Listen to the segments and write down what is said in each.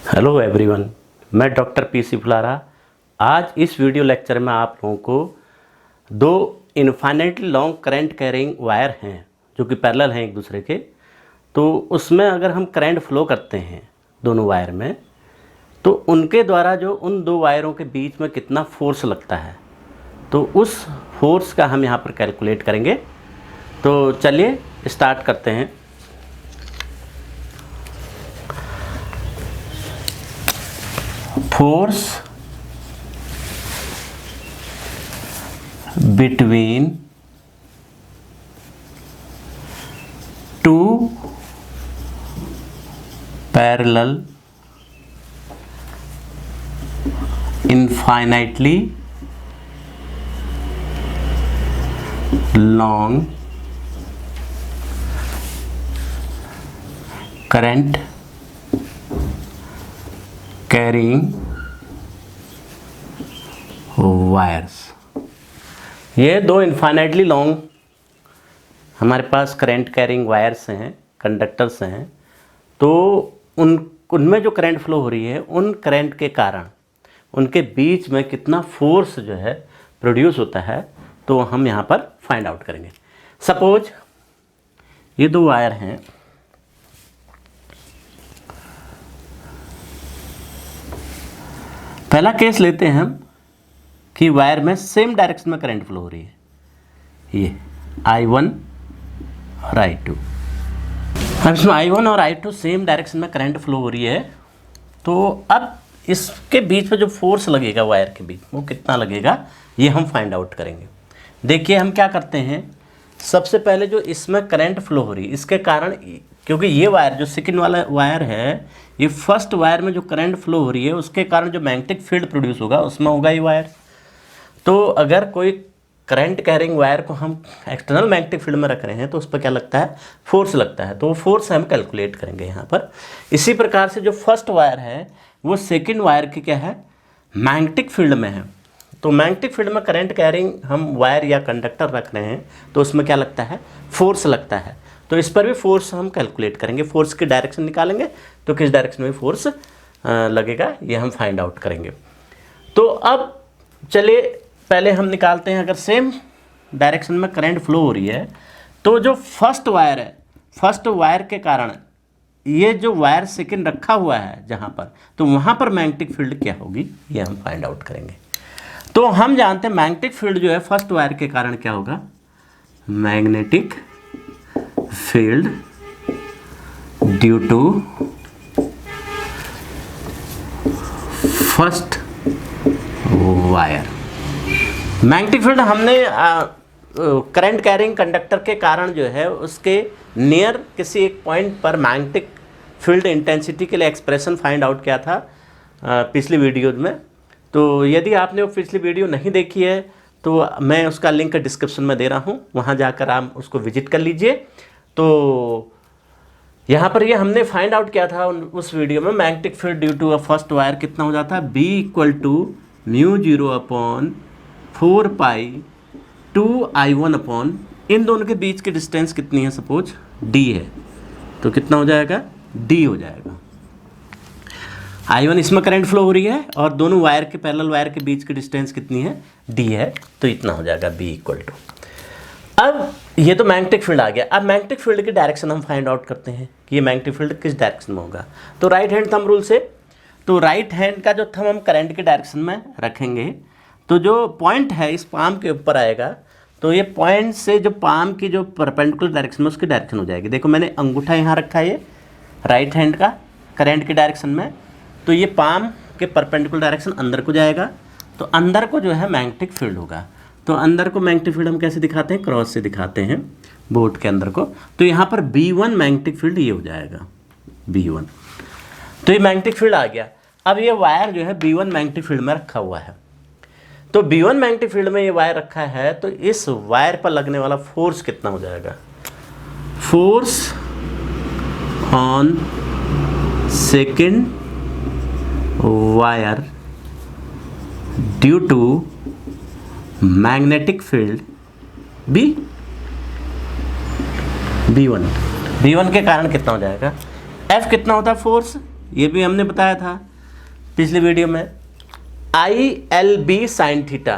Hello everyone, मैं doctor PC Phulara. आज इस वीडियो लेक्चर में आप लोगों को दो infinitely long current carrying wire हैं जो कि पैरेलल हैं एक दूसरे के। तो उसमें अगर हम करंट फ्लो करते हैं दोनों वायर में, तो उनके द्वारा जो उन दो वायरों के बीच में कितना फोर्स लगता है, तो उस फोर्स का हम यहाँ पर कैलकुलेट करेंगे। तो चलिए स्टार्ट करते हैं। Force between two parallel infinitely long current carrying wires. ये दो इनफाइनाइटली लॉन्ग हमारे पास करंट कैरिंग वायर्स हैं, कंडक्टर्स हैं। तो उनमें जो करंट फ्लो हो रही है, उन करंट के कारण उनके बीच में कितना फोर्स जो है प्रोड्यूस होता है, तो हम यहाँ पर फाइंड आउट करेंगे। सपोज ये दो वायर हैं, पहला केस लेते हैं हम कि वायर में सेम डायरेक्शन में करंट फ्लो हो रही है, ये I1 और I2। अब इसमें I1 और I2 सेम डायरेक्शन में करंट फ्लो हो रही है। तो अब इसके बीच में जो फोर्स लगेगा वायर के बीच, वो कितना लगेगा, ये हम फाइंड आउट करेंगे। देखिए हम क्या करते हैं, सबसे पहले जो इसमें करंट फ्लो हो रही है, इसके कारण, क्योंकि ये वायर जो सेकंड वाला वायर है, ये फर्स्ट वायर में जो करंट फ्लो हो रही है, उसके कारण जो मैग्नेटिक फील्ड प्रोड्यूस होगा उसमें होगा ये वायर। तो अगर कोई करंट कैरिंग वायर को हम एक्सटर्नल मैग्नेटिक फील्ड में रख रहे हैं, तो उस पर क्या लगता है, फोर्स लगता है। तो वो फोर्स हम कैलकुलेट करेंगे यहाँ पर। इसी प्रकार से जो फर्स्ट वायर है वो सेकंड वायर की क्या है, मैग्नेटिक फील्ड में है। तो मैग्नेटिक फील्ड में करंट कैरिंग हम वायर या कंडक्टर रख रहे हैं, तो उसमें क्या लगता है, फोर्स लगता है। तो इस पर भी फोर्स हम कैलकुलेट करेंगे, फोर्स की डायरेक्शन निकालेंगे, तो किस डायरेक्शन में फोर्स लगेगा ये हम फाइंड आउट करेंगे। तो अब चलिए पहले हम निकालते हैं, अगर सेम डायरेक्शन में करंट फ्लो हो रही है, तो जो फर्स्ट वायर है, फर्स्ट वायर के कारण ये जो वायर सेकंड रखा हुआ है जहाँ पर, तो वहाँ पर मैग्नेटिक फील्ड क्या होगी, ये हम फाइंड आउट करेंगे। तो हम जानते हैं मैग्नेटिक फील्ड जो है फर्स्ट वायर के कारण क्या होगा, magnetic field due to first wire. Magnetic field हमने करंट कैरिंग कंडक्टर के कारण जो है उसके नियर किसी एक पॉइंट पर मैग्नेटिक फील्ड इंटेंसिटी के लिए एक्सप्रेशन फाइंड आउट किया था पिछली वीडियो में। तो यदि आपने वो पिछली वीडियो नहीं देखी है, तो मैं उसका लिंक डिस्क्रिप्शन में दे रहा हूँ, वहाँ जाकर आप उसको विजिट कर लीजिए। तो यहाँ पर ये हमने फाइंड आउट किया था उस वीडियो में, magnetic field due to a first wire कितना हो जाता है, B = μ0/4 पाई 2I1 इन दोनों के बीच की डिस्टेंस कितनी है, सपोज D है, तो कितना हो जाएगा, D हो जाएगा। I1 इसमें करंट फ्लो हो रही है और दोनों वायर के पैरेलल वायर के बीच की डिस्टेंस कितनी है, D है, तो इतना हो जाएगा B = अब ये तो मैग्नेटिक फील्ड आ गया। अब मैग्नेटिक फील्ड की डायरेक्शन हम फाइंड आउट करते हैं कि ये मैग्नेटिक फील्ड किस डायरेक्शन में होगा। तो राइट हैंड थंब रूल से, तो राइट हैंड का जो थंब हम करंट की डायरेक्शन में रखेंगे, तो जो पॉइंट है इस पाम के ऊपर आएगा, तो ये पॉइंट से जो पाम की जो परपेंडिकुलर डायरेक्शन में उसकी डायरेक्शन हो जाएगी। देखो मैंने अंगूठा यहाँ रखा है, ये राइट हैंड का करंट की डायरेक्शन में, तो ये पाम के परपेंडिकुलर डायरेक्शन अंदर को जाएगा, तो अंदर को जो है मैग्नेटिक फील्ड होगा। तो अंदर को मैग्नेटिक फील्ड हम कैसे दिखाते हैं, क्रॉस से दिखाते हैं बोर्ड के अंदर को। तो यहाँ पर B1 मैग्नेटिक फील्ड ये हो जाएगा, B1। तो ये मैग्नेटिक फील्ड आ गया। अब ये वायर जो है B1 मैग्नेटिक फील्ड में रखा हुआ है, तो B1 मैग्नेटिक फील्ड में ये वायर रखा है, तो इस वायर पर लगने वाला फोर्स कितना हो जाएगा, force on second wire due to magnetic field B1 के कारण कितना हो जाएगा, F कितना होता है, फोर्स ये भी हमने बताया था पिछले वीडियो में, ILB साइन थीटा।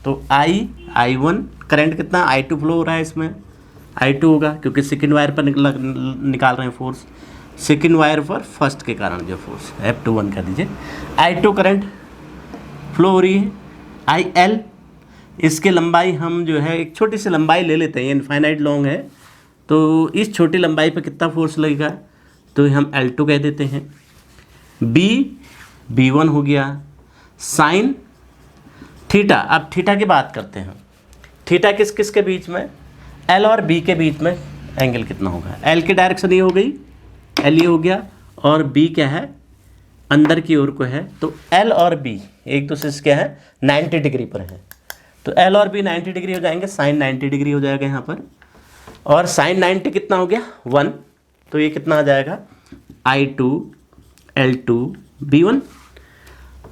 तो I1 करंट कितना, I2 फ्लो हो रहा है, इसमें I2 होगा क्योंकि सेकेंड वायर पर निकाल रहे हैं फोर्स, सेकेंड वायर पर फर्स्ट के कारण जो फोर्स F21 कर दीजिए। I2 करंट फ्लो हो रही है। IL, इसके लंबाई हम जो है एक छोटी सी लंबाई ले लेते हैं, ये इनफाइनाइट लॉन्ग है, तो इस छोटी लंबाई पे कितना फोर्स लगेगा, तो हम L2 कह देते हैं। B1 हो गया। साइन थीटा, अब थीटा की बात करते हैं। थीटा किस किस के बीच में, L और B के बीच में एंगल कितना होगा। L की डायरेक्शन ये हो गई, L ये हो गया, और B क्या है, अंदर की ओर को है, तो L और B एक दूसरे से क्या है, 90 डिग्री पर है, तो L और B 90 डिग्री हो जाएंगे, साइन 90 डिग्री हो जाएगा यहाँ पर, और साइन 90 कितना हो गया 1, तो ये कितना आ जाएगा I2 L2 B1।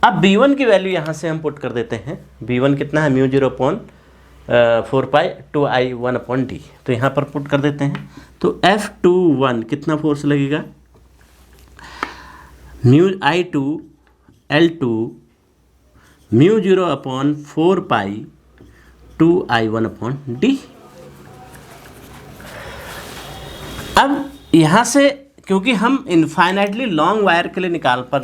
अब B1 की वैल्यू यहाँ से हम पुट कर देते हैं, B1 कितना है, μ0/4π2I1/d, तो यहाँ पर पुट कर देते हैं, तो F21 कितना फोर्स लगेगा, I2 L2 μ0/4π2I1/d। अब यहाँ से क्योंकि हम इनफाइनाइटली लॉन्ग वायर के लिए निकाल पर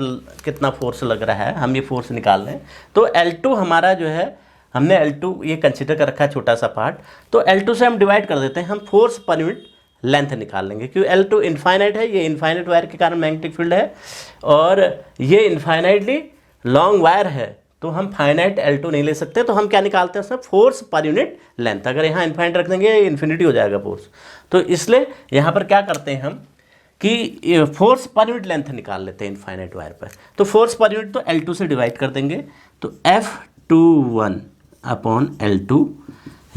कितना फोर्स लग रहा है, हम ये फोर्स निकाल रहे हैं, तो L2 हमारा जो है, हमने L2 ये कंसिडर कर रखा है छोटा सा पार्ट, तो L2 से हम डिवाइड कर देते हैं, हम फोर्स पर यूनिट लेंथ निकाल लेंगे, क्योंकि L2 इनफाइनाइट है, ये इनफाइनाइट वायर के कारण मैग्नेटिक फील्ड है, और ये इनफाइनाइटली लॉन्ग वायर है, तो हम फाइनाइट L2 नहीं ले सकते, तो हम क्या निकालते हैं उसमें, फोर्स पर यूनिट लेंथ। अगर यहाँ इनफाइनाइट रख देंगे इन्फिनिटी हो जाएगा फोर्स, तो इसलिए यहाँ पर क्या करते हैं हम कि फोर्स पर यूनिट लेंथ निकाल लेते हैं इनफाइनाइट वायर पर, तो फोर्स पर यूनिट तो L2 से डिवाइड कर देंगे, तो F21/L2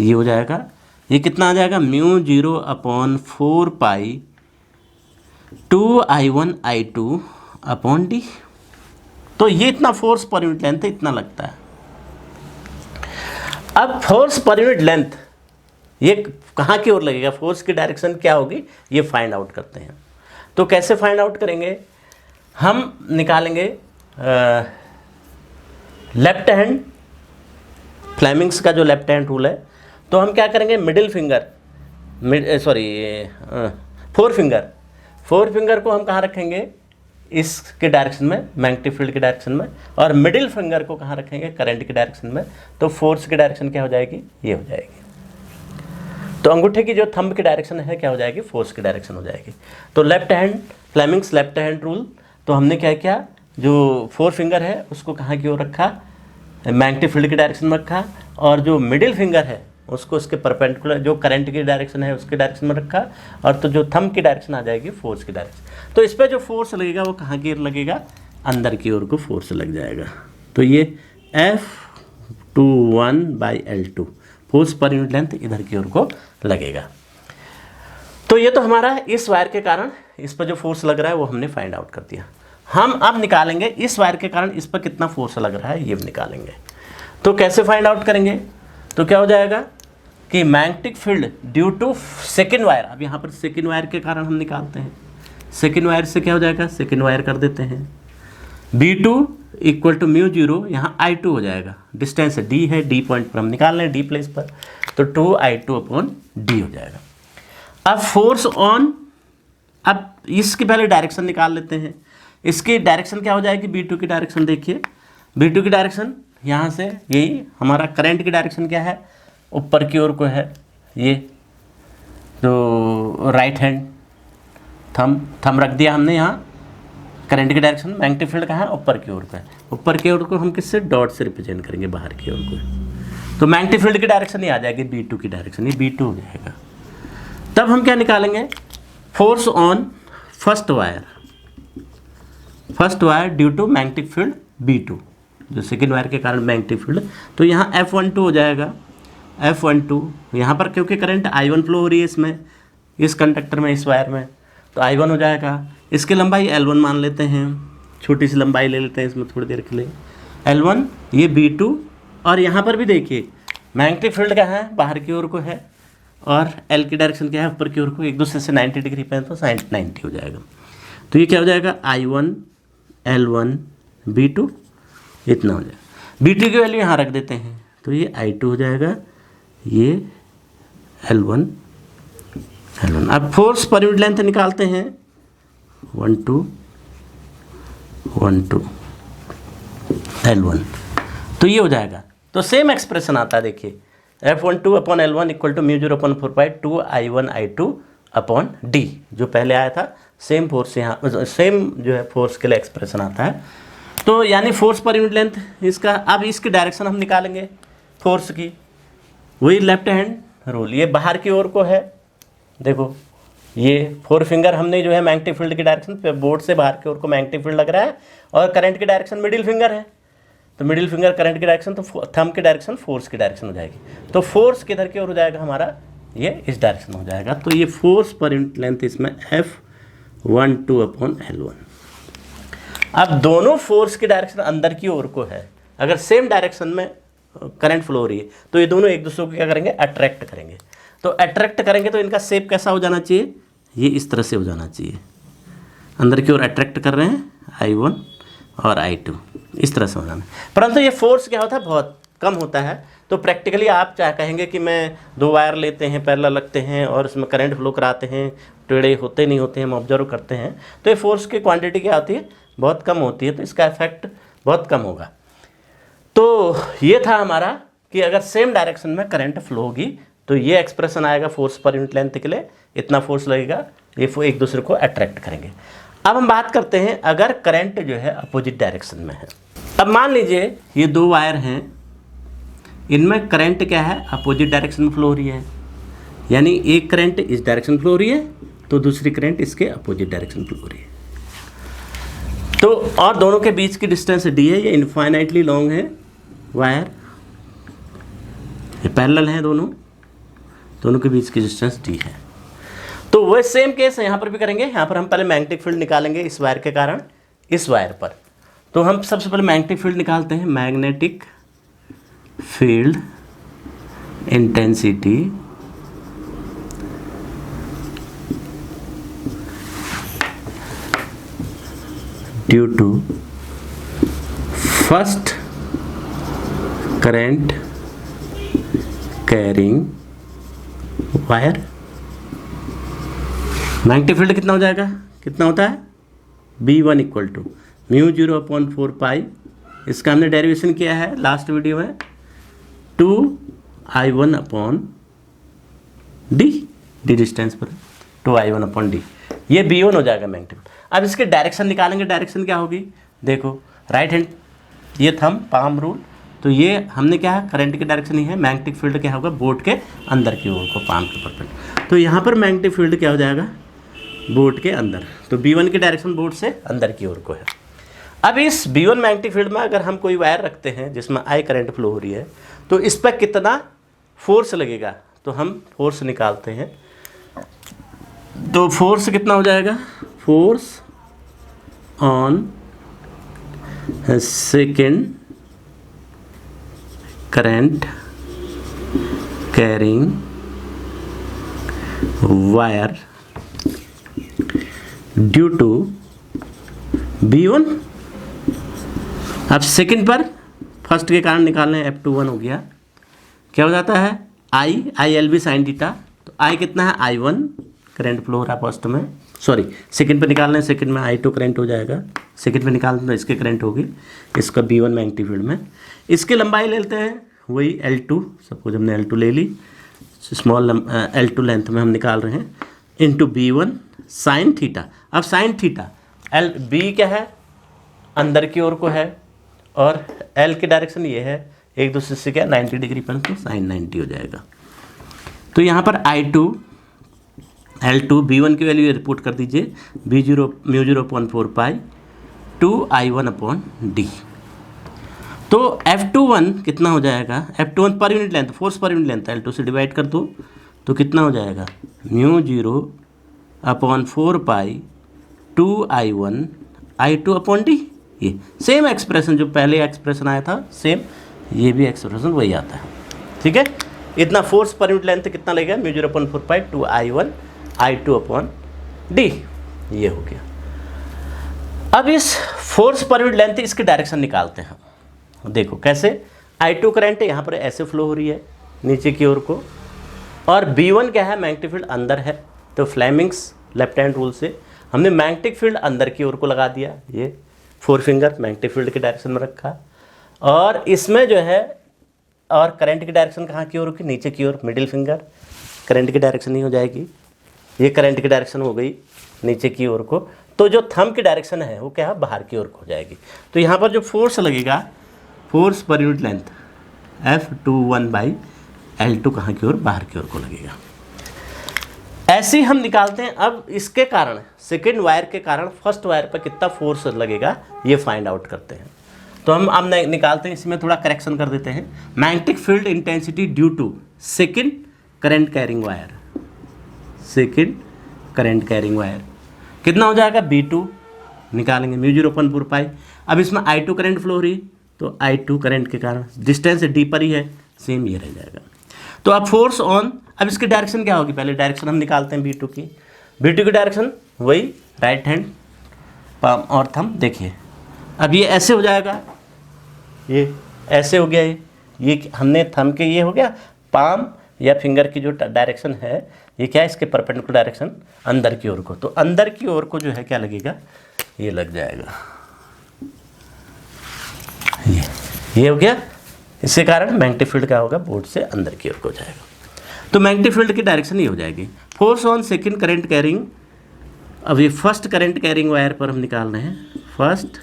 ये हो जाएगा, ये कितना आ जाएगा, μ0/4π2I1/I2/d। तो ये इतना फोर्स पर यूनिट लेंथ है, इतना लगता है। अब फोर्स पर यूनिट लेंथ ये कहाँ की ओर लगेगा, फोर्स की डायरेक्शन क्या होगी, ये फाइंड आउट करते हैं। तो कैसे फाइंड आउट करेंगे, हम निकालेंगे लेफ्ट हैंड, फ्लेमिंग्स का जो लेफ्ट हैंड रूल है, तो हम क्या करेंगे, मिडिल फिंगर, फोर फिंगर को हम कहाँ रखेंगे, इसके डायरेक्शन में, मैग्नेटिक फील्ड के डायरेक्शन में, और मिडिल फिंगर को कहाँ रखेंगे, करंट के डायरेक्शन में, तो फोर्स की डायरेक्शन क्या हो जाएगी, ये हो जाएगी। तो अंगूठे की जो थंब की डायरेक्शन है क्या हो जाएगी, फोर्स की डायरेक्शन हो जाएगी। तो left hand, Fleming's left hand rule, तो हमने क्या किया, जो फोर फिंगर है उसको कहाँ की ओर रखा, मैग्नेटिक फील्ड की डायरेक्शन में रखा, और जो मिडिल फिंगर है उसको उसके परपेंडिकुलर जो करंट की डायरेक्शन है उसके डायरेक्शन में रखा, और तो जो थंब की डायरेक्शन आ जाएगी फोर्स की डायरेक्शन। तो इस पर जो फोर्स लगेगा वो कहाँ की ओर लगेगा, अंदर की ओर को फोर्स लग जाएगा। तो ये F21/L2 force per unit length इधर की ओर को लगेगा। तो ये तो हमारा इस वायर के कारण इस पर जो फोर्स लग रहा है वो हमने फाइंड आउट कर दिया। हम अब निकालेंगे इस वायर के कारण इस पर कितना फोर्स लग रहा है, ये भी निकालेंगे। तो कैसे फाइंड आउट करेंगे, तो क्या हो जाएगा कि magnetic field due to second wire, अब यहाँ पर सेकेंड वायर के कारण हम निकालते हैं, सेकेंड वायर से क्या हो जाएगा, सेकेंड वायर कर देते हैं, B2 इक्वल टू μ0, यहाँ I2 हो जाएगा, डिस्टेंस है D है, D पॉइंट पर हम निकाल रहे हैं, D प्लेस पर, तो 2I2/d हो जाएगा। अब फोर्स ऑन, अब इसकी पहले डायरेक्शन निकाल लेते हैं, इसकी डायरेक्शन क्या हो जाएगी, B2 की डायरेक्शन देखिए, B2 की डायरेक्शन यहाँ से यही हमारा करंट की डायरेक्शन क्या है, ऊपर की ओर को है, ये जो राइट हैंड थंब रख दिया हमने यहाँ, करंट की डायरेक्शन मैग्नेटिक फील्ड कहाँ है, ऊपर की ओर का है, ऊपर की ओर को हम किससे, डॉट से रिप्रेजेंट करेंगे बाहर की ओर को, तो मैग्नेटिक फील्ड की डायरेक्शन ही आ जाएगी B2 की डायरेक्शन, ये B2 हो जाएगा। तब हम क्या निकालेंगे, force on first wire due to magnetic field B2, जो सेकेंड वायर के कारण मैग्नेटिक फील्ड, तो यहाँ F12 हो जाएगा, F12 यहाँ पर क्योंकि करंट I1 फ्लो हो रही है इसमें, इस कंडक्टर में, इस वायर में, तो I1 हो जाएगा। इसकी लंबाई L1 मान लेते हैं, छोटी सी लंबाई ले लेते हैं इसमें थोड़ी देर के लिए, L1 ये B2, और यहाँ पर भी देखिए मैग्नेटिक फील्ड क्या है, बाहर की ओर को है, और L की डायरेक्शन क्या है, ऊपर की ओर को, एक दूसरे से 90 डिग्री पे है, तो साइन 90 हो जाएगा। तो ये क्या हो जाएगा, I1 L1 B2 इतना हो जाएगा। B2 की वैल्यू यहाँ रख देते हैं, तो ये I2 हो जाएगा, ये L1। अब फोर्स पर यूनिट लेंथ निकालते हैं, 1 2 1 2 L1, तो ये हो जाएगा। तो सेम एक्सप्रेशन आता है, देखिए F12 upon L1 equal to mu 0 upon 4 pi 2 I1 I2 upon D, जो पहले आया था सेम फोर्स, यहाँ सेम जो है फोर्स के लिए एक्सप्रेशन आता है। तो यानी फोर्स पर यूनिट लेंथ इसका, अब इसकी डायरेक्शन हम निकालेंगे फोर्स की, वही लेफ्ट हैंड रूल, ये बाहर की ओर को है। देखो ये 4 फिंगर हमने जो है मैग्नेटिक फील्ड की डायरेक्शन पे, बोर्ड से बाहर की ओर को मैग्नेटिक फील्ड लग रहा है, और करंट की डायरेक्शन मिडिल फिंगर है, तो मिडिल फिंगर करंट की डायरेक्शन, तो थंब की डायरेक्शन फोर्स की डायरेक्शन हो जाएगी। तो फोर्स किधर की ओर हो जाएगा हमारा, ये इस डायरेक्शन हो जाएगा। तो ये फोर्स पर यूनिट लेंथ इसमें F12 अपॉन L1। अब दोनों फोर्स की डायरेक्शन अंदर की ओर को है, अगर सेम डायरेक्शन में करंट फ्लो हो रही है तो ये दोनों एक दूसरे को क्या करेंगे, अट्रैक्ट करेंगे। तो अट्रैक्ट करेंगे तो इनका शेप कैसा हो जाना चाहिए, ये इस तरह से हो जाना चाहिए, अंदर की ओर अट्रैक्ट कर रहे हैं I1 और I2, इस तरह से हो जाना। परंतु ये फोर्स क्या होता है, बहुत कम होता है। तो प्रैक्टिकली आप क्या कहेंगे कि मैं 2 वायर लेते हैं, पैरेलल लगते हैं और उसमें करंट फ्लो कराते हैं, टेढ़े होते नहीं होते हैं, हम ऑब्जर्व करते हैं, तो ये फोर्स की क्वांटिटी क्या होती है, बहुत कम होती है, तो इसका इफेक्ट बहुत कम होगा। तो ये था हमारा कि अगर सेम डायरेक्शन में करंट फ्लो होगी तो ये एक्सप्रेशन आएगा फोर्स पर यूनिट लेंथ के लिए, इतना फोर्स लगेगा, ये एक दूसरे को अट्रैक्ट करेंगे। अब हम बात करते हैं अगर करंट जो है अपोजिट डायरेक्शन में है। अब मान लीजिए ये 2 वायर हैं, इनमें करंट क्या है, अपोजिट डायरेक्शन में फ्लो हो रही है, यानी एक करंट इस डायरेक्शन में फ्लो हो रही है तो दूसरी करंट इसके अपोजिट डायरेक्शन में फ्लो हो रही है। तो और दोनों के बीच की डिस्टेंस D है, ये इनफाइनाइटली लॉन्ग है वायर, ये पैरेलल हैं दोनों के बीच की डिस्टेंस D है। तो वह सेम केस यहाँ पर भी करेंगे। यहाँ पर हम पहले मैग्नेटिक फील्ड निकालेंगे इस वायर के कारण, इस वायर पर। तो हम सबसे pहले मैग्नेटिक फील्ड निकालते हैं, magnetic field intensity due to first current carrying wire. Magnetic field कितना हो जाएगा, कितना होता है, B1 equal to mu 0 upon 4 pi, इसका हमने डेरिवेशन किया है लास्ट वीडियो में, 2I1 अपॉन D डिस्टेंस पर 2I1 अपॉन D, ये B1 हो जाएगा मैग्नेटिक। अब इसके डायरेक्शन निकालेंगे, डायरेक्शन क्या होगी, देखो राइट हैंड, ये थंब पाम रूल, तो ये हमने क्या है, करंट की डायरेक्शन ही है, मैग्नेटिक फील्ड क्या होगा, बोर्ड के अंदर की ओर को, पाम के परपेंडिकुलर। तो यहाँ पर मैग्नेटिक फील्ड क्या हो जाएगा, बोर्ड के अंदर, तो B1 की डायरेक्शन बोर्ड से अंदर की ओर को है। अब इस B1 मैग्नेटिक फील्ड में अगर हम कोई वायर रखते हैं जिसमें I करंट फ्लो हो रही है, तो इस पर कितना फोर्स लगेगा, तो हम फोर्स निकालते हैं। तो फोर्स कितना हो जाएगा, force on second current carrying wire due to B1। अब सेकंड पर फर्स्ट के कारण निकालने, F21 हो गया, क्या हो जाता है, ILB साइन थीटा, तो I कितना है, I1 करंट फ्लो हो रहा है फर्स्ट में, सॉरी सेकंड पे निकालना है, सेकंड में I2 करंट हो जाएगा, सेकंड पे निकालना तो इसके करंट होगी, इसका B1 मैग्नेटिक फील्ड में। इसकी लंबाई लेते हैं, वही L2, सपोज हमने L2 ले ली, स्मॉल L2 लेंथ में हम निकाल रहे हैं, इंटू B1 साइन थीटा। अब साइन थीटा, B क्या है, अंदर की ओर को है, और L की डायरेक्शन ये है, एक दूसरे से क्या 90 डिग्री पर, तो साइन 90 हो जाएगा। तो यहाँ पर I2 L2 B1 की वैल्यू रिपोर्ट कर दीजिए, B0 म्यू 0 अपॉन 4 पाई 2I1 अपॉन D। तो F21 कितना हो जाएगा, F21 per unit length, force per unit length, L2 से डिवाइड कर दो तो कितना हो जाएगा, म्यू 0 अपॉन 4 पाई 2I1 I2 अपॉन D। ये सेम एक्सप्रेशन जो पहले एक्सप्रेशन आया था, सेम ये भी एक्सप्रेशन वही आता है, ठीक है। इतना फोर्स पर यूनिट लेंथ कितना लगेगा, म्यू 0 अपॉन 4 पाई 2I1 I2 अपॉन D, ये हो गया। अब इस फोर्स पर यूनिट लेंथ इसकी डायरेक्शन निकालते हैं। देखो कैसे, I2 करंट यहाँ पर ऐसे फ्लो हो रही है नीचे की ओर को, और B1 क्या है, मैग्नेटिक फील्ड अंदर है। तो फ्लेमिंग्स लेफ्ट हैंड रूल से हमने मैग्नेटिक फील्ड अंदर की ओर को लगा दिया, ये 4 फिंगर मैग्नेटिक फील्ड की डायरेक्शन में रखा, और इसमें जो है और करंट की डायरेक्शन कहाँ की ओर होगी, नीचे की ओर, मिडिल फिंगर करंट की डायरेक्शन ही हो जाएगी, ये करंट की डायरेक्शन हो गई नीचे की ओर को। तो जो थंब की डायरेक्शन है वो क्या है, बाहर की ओर को हो जाएगी। तो यहाँ पर जो फोर्स लगेगा, force per unit length F21/L2 कहाँ की ओर, बाहर की ओर को लगेगा। ऐसे ही हम निकालते हैं। अब इसके कारण, सेकेंड वायर के कारण फर्स्ट वायर पर कितना फोर्स लगेगा ये फाइंड आउट करते हैं। तो हम अब निकालते हैं, इसमें थोड़ा करेक्शन कर देते हैं। Magnetic field intensity due to second current carrying wire, second current carrying wire कितना हो जाएगा, B2 निकालेंगे, μ0/4π। अब इसमें I2 करंट फ्लो हो रही, तो I2 करंट के कारण डिस्टेंस D पर ही है, सेम ये रह जाएगा। तो अब फोर्स ऑन, अब इसकी डायरेक्शन क्या होगी, पहले डायरेक्शन हम निकालते हैं B2 की। B2 की डायरेक्शन वही राइट हैंड पाम और थंब। देखिए अब ये ऐसे हो जाएगा, ये ऐसे हो गया, ये हमने थंब के ये हो गया, पाम या फिंगर की जो डायरेक्शन है ये क्या है, इसके परपेंडिकुलर डायरेक्शन अंदर की ओर को। तो अंदर की ओर को जो है क्या लगेगा, ये लग जाएगा, ये हो गया। इसके कारण मैग्नेटिक फील्ड क्या होगा, बोर्ड से अंदर की ओर को जाएगा। तो मैग्नेटिक फील्ड की डायरेक्शन ये हो जाएगी। Force on second current carrying, अब ये फर्स्ट करंट कैरिंग वायर पर हम निकाल रहे हैं, first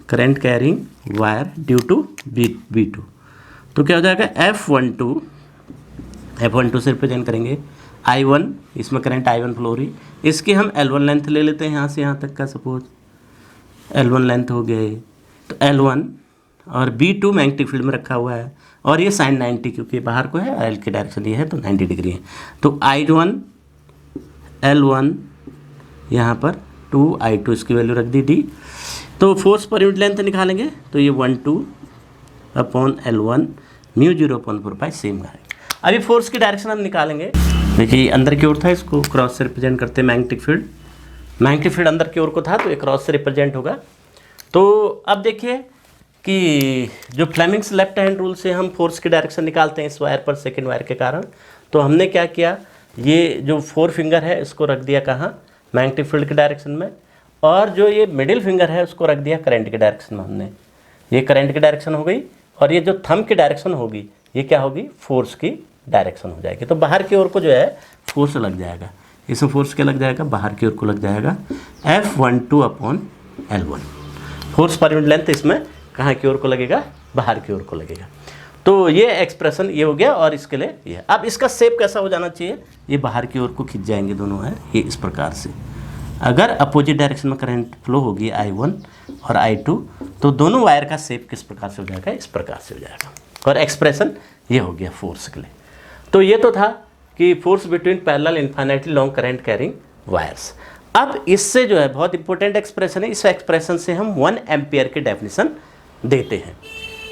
current carrying wire due to B2। तो क्या हो जाएगा, F12 से रिप्रेजेंट करेंगे I1, इसमें करंट I1 फ्लो रही, इसकी हम L1 लेंथ ले लेते हैं, यहाँ से यहाँ तक का सपोज L1 लेंथ हो गया ये। तो L1 और B2 मैग्नेटिक फील्ड में रखा हुआ है, और ये sin 90 क्योंकि बाहर को है, L की डायरेक्शन ये है तो 90 डिग्री है। तो I1 L1 यहाँ पर 2I2 इसकी वैल्यू रख दी D। तो फोर्स पर यूनिट लेंथ निकालेंगे, तो ये 12/L1 μ0/4π सेम है। अभी फोर्स की डायरेक्शन हम निकालेंगे। देखिए अंदर की ओर था, इसको क्रॉस से रिप्रेजेंट करते हैं मैग्नेटिक फील्ड, मैग्नेटिक फील्ड अंदर की ओर को था तो ये क्रॉस से रिप्रेजेंट होगा। तो अब देखिए कि जो फ्लेमिंग्स लेफ्ट हैंड रूल से हम फोर्स की डायरेक्शन निकालते हैं इस वायर पर सेकेंड वायर के कारण। तो हमने क्या किया, ये जो 4 फिंगर है इसको रख दिया कहाँ, मैग्नेटिक फील्ड की डायरेक्शन में, और जो ये मिडिल फिंगर है उसको रख दिया करंट की डायरेक्शन में। हमने ये करंट की डायरेक्शन हो गई, और ये जो थंब की डायरेक्शन होगी ये क्या होगी, फोर्स की डायरेक्शन हो जाएगी। तो बाहर की ओर को जो है फोर्स लग जाएगा, इसमें फोर्स क्या लग जाएगा, बाहर की ओर को लग जाएगा F12/L1। Force per unit length इसमें कहाँ की ओर को लगेगा, बाहर की ओर को लगेगा। तो ये एक्सप्रेशन ये हो गया, और इसके लिए ये। अब इसका शेप कैसा हो जाना चाहिए, ये बाहर की ओर को खिंच जाएंगे दोनों वायर, ये इस प्रकार से। अगर अपोजिट डायरेक्शन में करंट फ्लो होगी I1 और I2, तो दोनों वायर का शेप किस प्रकार से हो जाएगा, इस प्रकार से हो जाएगा। और एक्सप्रेशन ये हो गया फोर्स के लिए। तो ये तो था कि force between parallel infinitely long current carrying wires. अब इससे जो है बहुत इंपॉर्टेंट एक्सप्रेशन है, इस एक्सप्रेशन से हम 1 एम्पियर की डेफिनेशन देते हैं।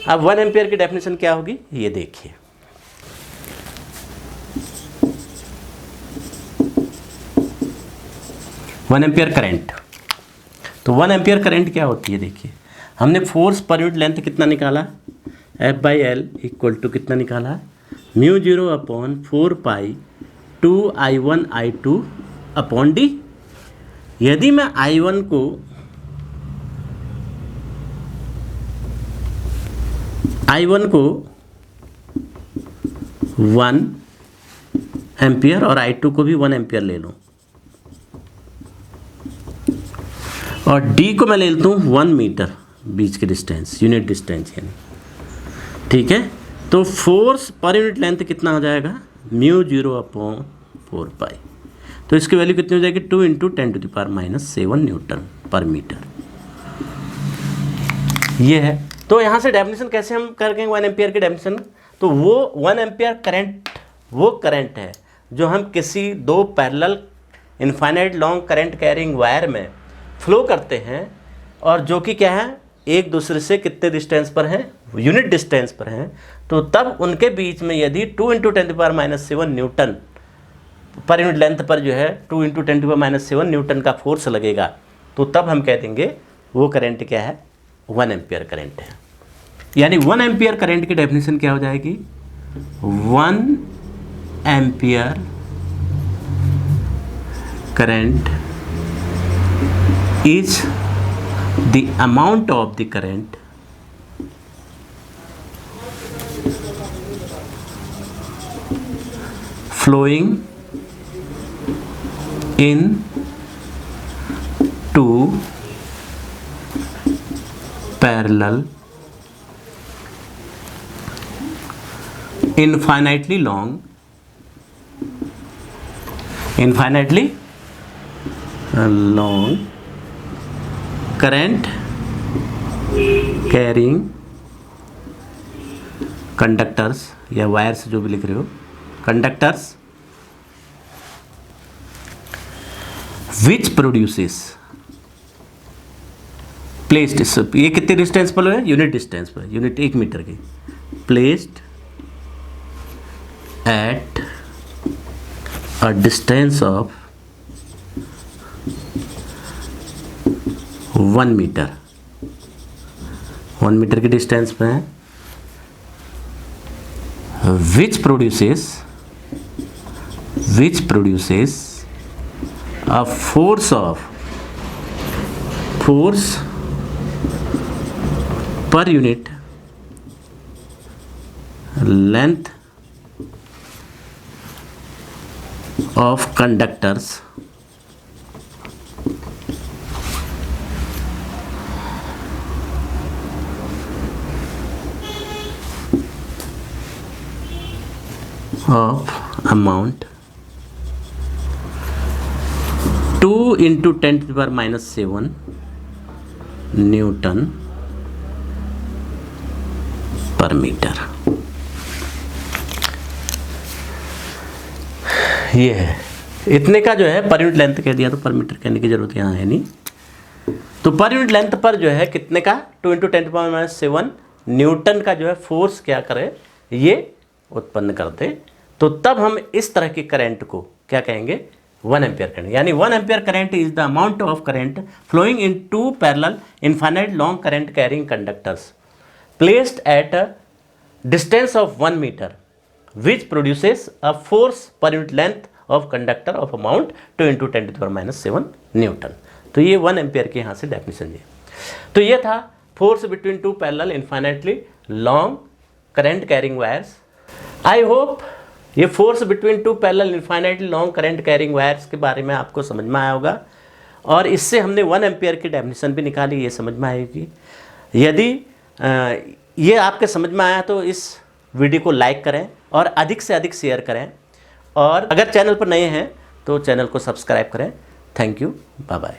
अब 1 एम्पियर की डेफिनेशन क्या होगी, ये देखिए। वन एम्पियर करंट, तो 1 एम्पियर करंट क्या होती है, देखिए हमने फोर्स पर यूनिट लेंथ कितना निकाला, F/L इक्वल टू कितना निकाला, μ0/4π 2I1I2/D। यदि मैं I1 को वन एम्पियर और I2 को भी 1 एम्पियर ले लूँ, और D को मैं ले लेता हूँ 1 मीटर, बीच के डिस्टेंस, यूनिट डिस्टेंस यानी, ठीक है। तो फोर्स पर यूनिट लेंथ कितना हो जाएगा, μ0/4π। तो इसकी वैल्यू कितनी हो जाएगी, 2 × 10⁻⁷ न्यूटन पर मीटर, ये है। तो यहाँ से डेफिनेशन कैसे हम करेंगे 1 एम्पियर की डेफिनेशन, तो वो 1 एम्पियर करंट वो करंट है जो हम किसी 2 parallel infinite long current carrying wire में फ्लो करते हैं, और जो कि क्या है, एक दूसरे से कितने डिस्टेंस पर हैं, यूनिट डिस्टेंस पर हैं। तो तब उनके बीच में यदि 2 × 10⁻⁷ न्यूटन पर यूनिट लेंथ पर जो है 2 × 10⁻⁷ न्यूटन का फोर्स लगेगा, तो तब हम कह देंगे वो करंट क्या है, 1 एम्पियर करंट है। यानी 1 एम्पियर करंट की डेफिनेशन क्या हो जाएगी, 1 ampere current is the amount of the current flowing in two parallel infinitely long current carrying conductors या वायर्स जो भी लिख रहे हो, conductors which produces placed, ये कितने डिस्टेंस पर है, यूनिट डिस्टेंस पर, यूनिट 1 मीटर की, placed at a distance of 1 metre, 1 metre की डिस्टेंस पे है, which produces a force per unit length of conductors of amount 2 into 10 to the power minus 7 Newton पर मीटर। ये है, इतने का जो है पर यूनिट लेंथ कह दिया तो पर मीटर कहने की जरूरत यहाँ है नहीं। तो पर यूनिट लेंथ पर जो है कितने का, 2 into 10 to the power minus 7 Newton का जो है फोर्स क्या करे, ये उत्पन्न करते, तो तब हम इस तरह की करंट को क्या कहेंगे, 1 एम्पियर करंट। यानी 1 ampere current is the amount of current flowing in 2 parallel infinite long current carrying conductors placed at a distance of 1 metre which produces a force per unit length of conductor of amount 2 into 10 to the power minus 7 Newton. तो ये 1 ampere की यहाँ से definition है। तो ये था force between 2 parallel infinitely long current carrying wires. I hope ये force between 2 parallel infinitely long current carrying wires के बारे में आपको समझ में आया होगा, और इससे हमने 1 एम्पियर की डेफिनेशन भी निकाली, ये समझ में आएगी। यदि ये आपके समझ में आया तो इस वीडियो को लाइक करें और अधिक से अधिक शेयर करें, और अगर चैनल पर नए हैं तो चैनल को सब्सक्राइब करें। Thank you, bye bye.